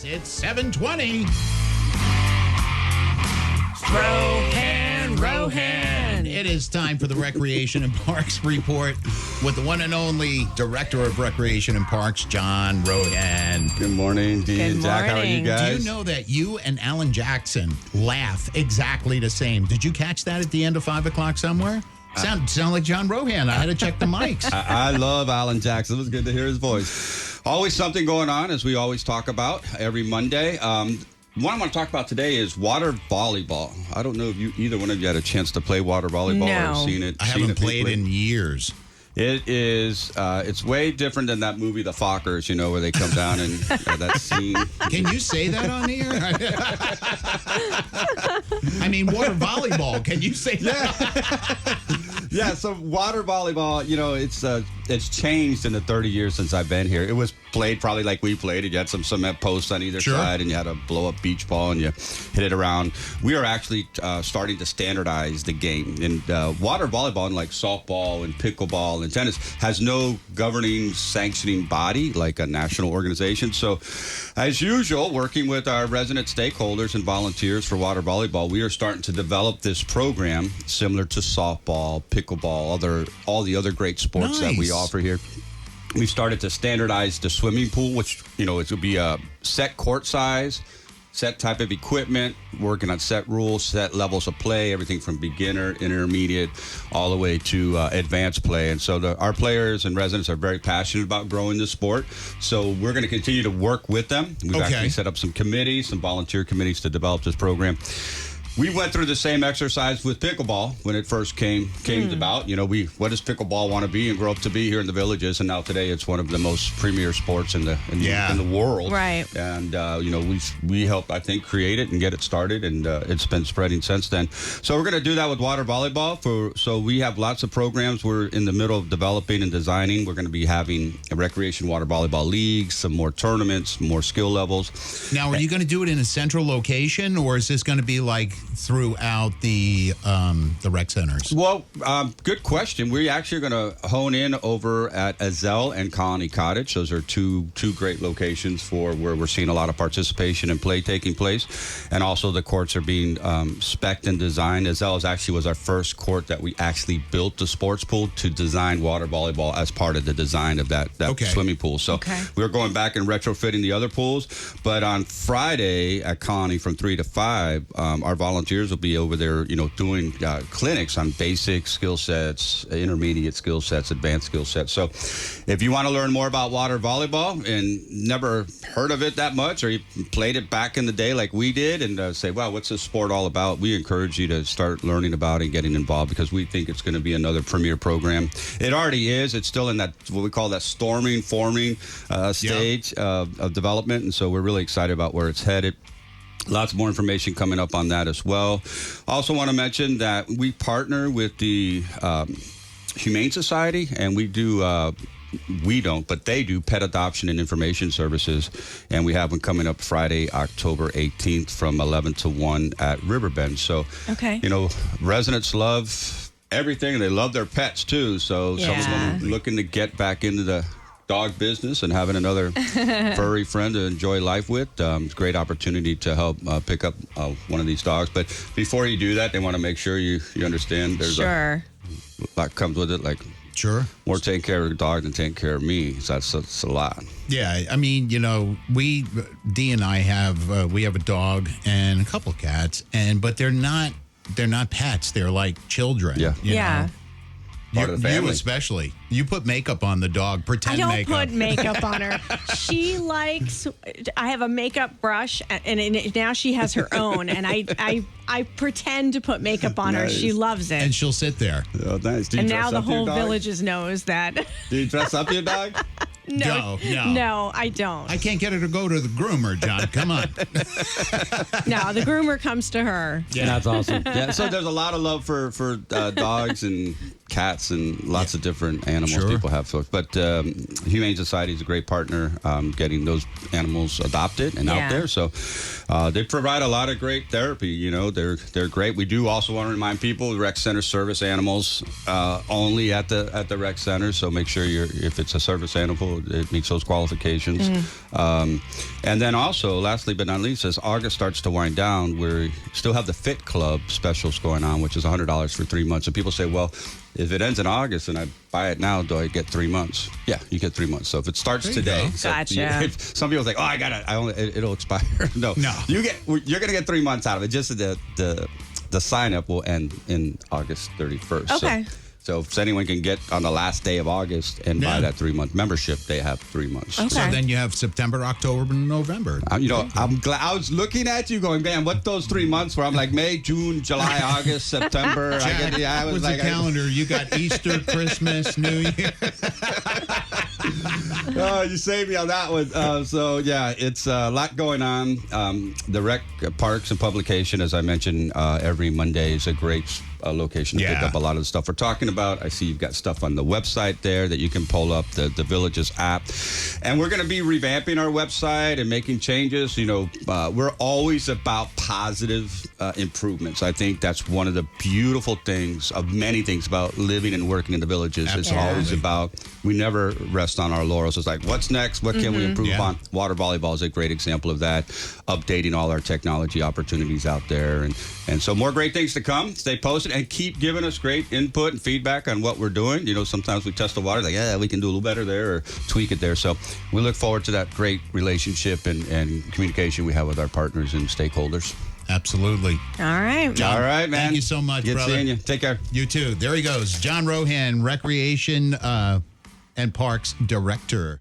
It's 7:20. Rohan. It is time for the Recreation and Parks Report with the one and only Director of Recreation and Parks, John Rohan. Good morning, Dee and Jack. How are you guys? Do you know that you and Alan Jackson laugh exactly the same? Did you catch that at the end of 5 o'clock somewhere? Sound like John Rohan. I had to check the mics. I love Alan Jackson. It was good to hear his voice. Always something going on, as we always talk about every Monday. What I want to talk about today is water volleyball. I don't know if either one of you had a chance to play water volleyball or seen it. I haven't played in years. It is, it's way different than that movie, The Fockers, you know, where they come down and that scene. Can you say that on the air? I mean, water volleyball. Can you say that? Yeah, so water volleyball, you know, it's changed in the 30 years since I've been here. It was played probably like we played it. You had some cement posts on either side, and you had a blow-up beach ball, and you hit it around. We are actually starting to standardize the game. And water volleyball, like softball and pickleball and tennis, has no governing, sanctioning body like a national organization. So, as usual, working with our resident stakeholders and volunteers for water volleyball, we are starting to develop this program similar to softball, pickleball, all the other great sports that we offer here. We started to standardize the swimming pool, which, you know, it would be a set court size, set type of equipment, working on set rules, set levels of play, everything from beginner, intermediate, all the way to advanced play. And so our players and residents are very passionate about growing this sport. So we're going to continue to work with them. We've actually set up some committees, some volunteer committees to develop this program. We went through the same exercise with pickleball when it first came about. You know, what does pickleball want to be and grow up to be here in the Villages? And now today it's one of the most premier sports in the world. Right. And you know, we helped, I think, create it and get it started, and it's been spreading since then. So we're going to do that with water volleyball. So we have lots of programs we're in the middle of developing and designing. We're going to be having a recreation water volleyball league, some more tournaments, more skill levels. Now, are you going to do it in a central location, or is this going to be like throughout the rec centers? Well, good question. We actually are going to hone in over at Ezell and Colony Cottage. Those are two great locations for where we're seeing a lot of participation and play taking place. And also the courts are being spec'd and designed. Ezell actually was our first court that we actually built the sports pool to design water volleyball as part of the design of that swimming pool. So we're going back and retrofitting the other pools. But on Friday at Colony from 3 to 5, our volunteers will be over there, you know, doing clinics on basic skill sets, intermediate skill sets, advanced skill sets. So if you want to learn more about water volleyball and never heard of it that much, or you played it back in the day like we did, and say, wow, what's this sport all about? We encourage you to start learning about it and getting involved, because we think it's going to be another premier program. It already is. It's still in that, what we call that forming stage of development. And so we're really excited about where it's headed. Lots more information coming up on that as well. Also want to mention that we partner with the Humane Society, and we don't, but they do pet adoption and information services. And we have one coming up Friday, October 18th from 11 to 1 at Riverbend. So, you know, residents love everything, and they love their pets too. So some of them are looking to get back into the dog business and having another furry friend to enjoy life with. It's a great opportunity to help pick up one of these dogs. But before you do that, they want to make sure you understand there's a lot comes with it, like more taking care of the dog than taking care of me. So that's a lot. Yeah, I mean, you know, Dee and I have we have a dog and a couple of cats, but they're not pets. They're like children. Yeah. You know? Part of the family. You especially. You put makeup on the dog. Pretend makeup. I don't put makeup on her. She likes. I have a makeup brush, and now she has her own. And I pretend to put makeup on her. She loves it. And she'll sit there. Oh, nice. And now the whole Villages knows that. Do you dress up your dog? No, I don't. I can't get her to go to the groomer, John. Come on. No, the groomer comes to her. Yeah, that's awesome. Yeah, so there's a lot of love for dogs and cats and lots of different animals Sure. people have. But Humane Society is a great partner getting those animals adopted and Yeah. out there. So they provide a lot of great therapy. You know, they're great. We do also want to remind people, rec center service animals only at the rec center. So make sure if it's a service animal, it meets those qualifications. And then also, lastly but not least, as August starts to wind down, we still have the Fit Club specials going on, which is $100 for 3 months. And people say, well, if it ends in August and I buy it now, do I get 3 months? Yeah, you get 3 months. So if it starts There you today, go. so Gotcha. if some people think, oh, it'll expire. No, No. you're going to get 3 months out of it. Just the sign up will end in August 31st. Okay. So if anyone can get on the last day of August and buy Yeah. that 3 month membership, they have 3 months. Okay. So then you have September, October, and November. I'm glad. I was looking at you, going, man, what those 3 months were? I'm like May, June, July, August, September. Jack, I was what's like, the calendar? You got Easter, Christmas, New Year. oh, you saved me on that one. So yeah, it's a lot going on. The Rec Parks and Publication, as I mentioned, every Monday is a great location to pick Yeah. up a lot of the stuff we're talking about. I see you've got stuff on the website there that you can pull up, the Villages app. And we're going to be revamping our website and making changes. You know, we're always about positive improvements. I think that's one of the beautiful things of many things about living and working in the Villages. It's Absolutely. always about, we never rest on our laurels. It's like, what's next? What can we improve Yeah. on? Water volleyball is a great example of that. Updating all our technology opportunities out there. And so more great things to come. Stay posted and keep giving us great input and feedback on what we're doing. You know, sometimes we test the water, like, yeah, we can do a little better there or tweak it there. So we look forward to that great relationship and communication we have with our partners and stakeholders. Absolutely. All right. John, All right, man. Thank you so much, Good brother. seeing you. Take care. You too. There he goes. John Rohan, Recreation and Parks Director.